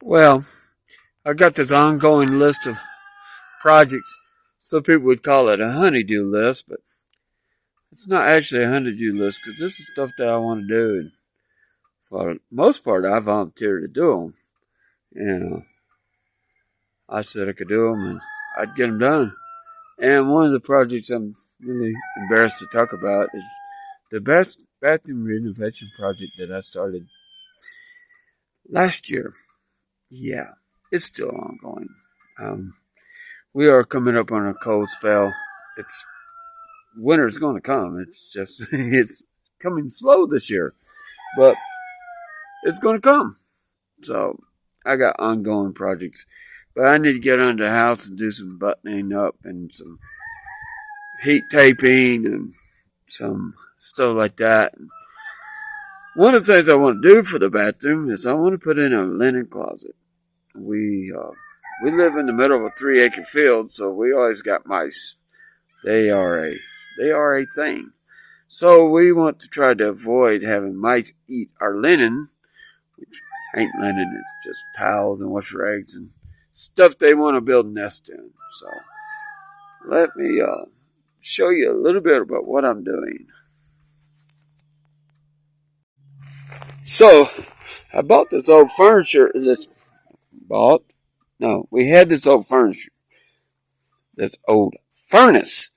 Well, I got this ongoing list of projects. Some people would call it a honeydew list, but it's not actually a honeydew list because this is stuff that I want to do. And for the most part, I volunteered to do them. And I said I could do them and I'd get them done. And one of the projects I'm really embarrassed to talk about is the bathroom renovation project that I started last year. Yeah, it's still ongoing. We are coming up on a cold spell. It's winter's going to come. It's just it's coming slow this year, but it's going to come. So I got ongoing projects, but I need to get under the house and do some buttoning up and some heat taping and some stuff like that. One of the things I want to do for the bathroom is I want to put in a linen closet. We live in the middle of a 3-acre field, so we always got mice. They are a thing. So we want to try to avoid having mice eat our linen, which ain't linen, it's just towels and wash rags and stuff they want to build a nest in. So let me show you a little bit about what I'm doing. So I bought this old furniture. We had this old furniture. This old furnace.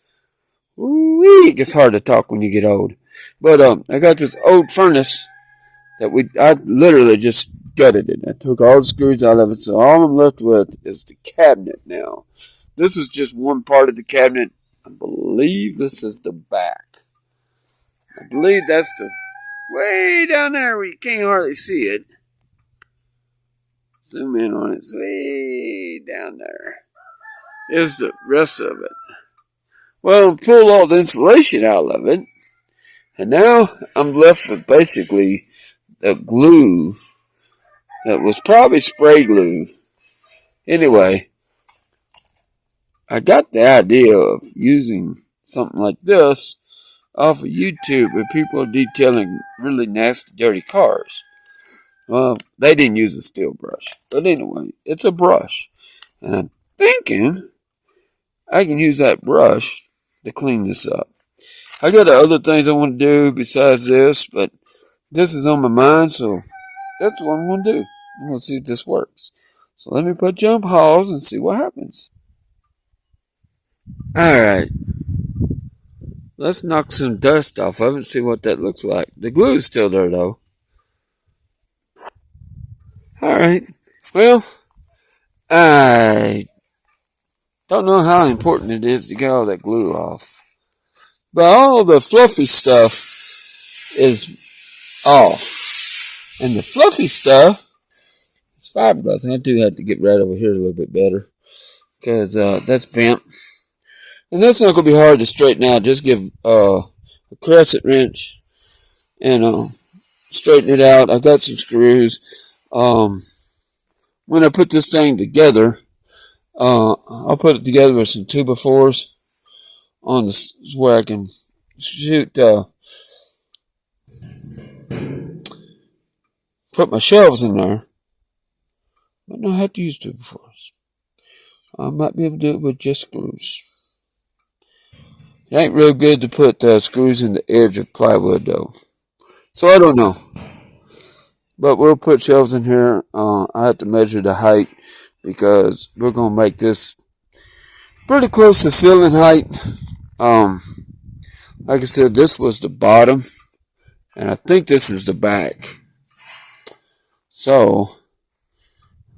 Ooh, it gets hard to talk when you get old. But I got this old furnace that I literally just gutted it. I took all the screws out of it, so all I'm left with is the cabinet now. This is just one part of the cabinet. I believe this is the back. I believe that's the way down there where you can't hardly see it. Zoom in on it. It's way down there. Is the rest of it. Well, I pulled all the insulation out of it. And now I'm left with basically the glue that was probably spray glue. Anyway, I got the idea of using something like this off of YouTube where people are detailing really nasty, dirty cars. Well, they didn't use a steel brush. But anyway, it's a brush. And I'm thinking I can use that brush to clean this up. I got other things I want to do besides this, but this is on my mind, so that's what I'm going to do. I'm going to see if this works. So let me put you on pause and see what happens. Alright. Let's knock some dust off of it and see what that looks like. The glue is still there, though. Alright. Well, I don't know how important it is to get all that glue off. But all the fluffy stuff is off. And the fluffy stuff is fiberglass. And I do have to get right over here a little bit better. Because that's bent. And that's not going to be hard to straighten out. Just give a crescent wrench and straighten it out. I got some screws. When I put this thing together, I'll put it together with some 2x4s on this where I can shoot, put my shelves in there. But I don't have to use 2x4s. I might be able to do it with just screws. It ain't real good to put screws in the edge of plywood though. So I don't know. But we'll put shelves in here. I have to measure the height because we're going to make this pretty close to ceiling height. Like I said, this was the bottom. And I think this is the back. So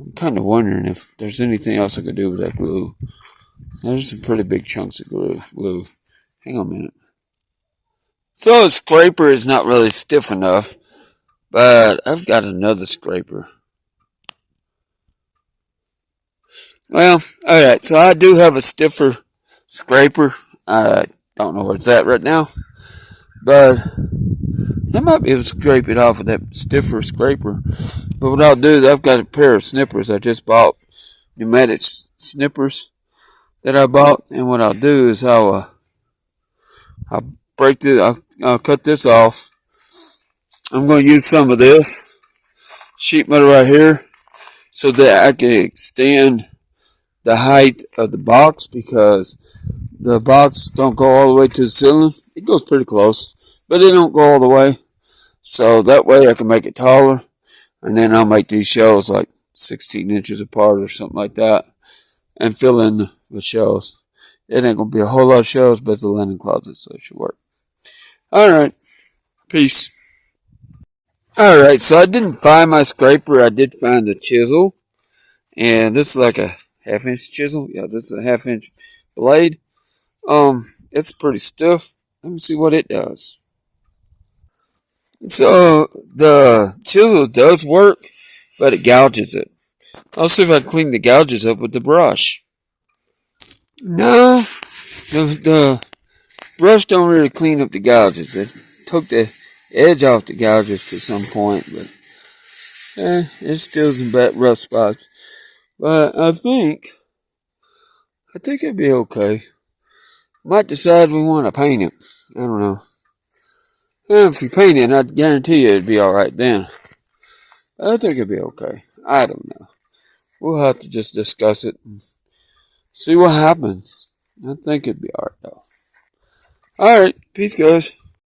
I'm kind of wondering if there's anything else I could do with that glue. There's some pretty big chunks of glue. Hang on a minute. So a scraper is not really stiff enough. But I've got another scraper. Well, alright, so I do have a stiffer scraper. I don't know where it's at right now. But I might be able to scrape it off with that stiffer scraper. But what I'll do is I've got a pair of snippers I just bought. Pneumatic snippers that I bought. And what I'll do is I'll break this, I'll cut this off. I'm going to use some of this sheet metal right here so that I can extend the height of the box, because the box don't go all the way to the ceiling. It goes pretty close, but it don't go all the way. So that way I can make it taller, and then I'll make these shelves like 16 inches apart or something like that, and fill in the shelves. It ain't gonna be a whole lot of shelves, but it's a linen closet, so it should work. All right, peace. All right, so I didn't find my scraper. I did find the chisel, and this is like a half-inch chisel. Yeah, this is a half-inch blade. It's pretty stiff. Let me see what it does. So the chisel does work, but it gouges it. I'll see if I can clean the gouges up with the brush. No, the brush don't really clean up the gouges. It took the edge off the gouges to some point, but it's still some bad rough spots. But I think it'd be okay. Might decide we want to paint it. I don't know. If you paint it, I guarantee you it'd be alright then. I think it'd be okay. I don't know. We'll have to just discuss it and see what happens. I think it'd be alright though. Alright, peace guys.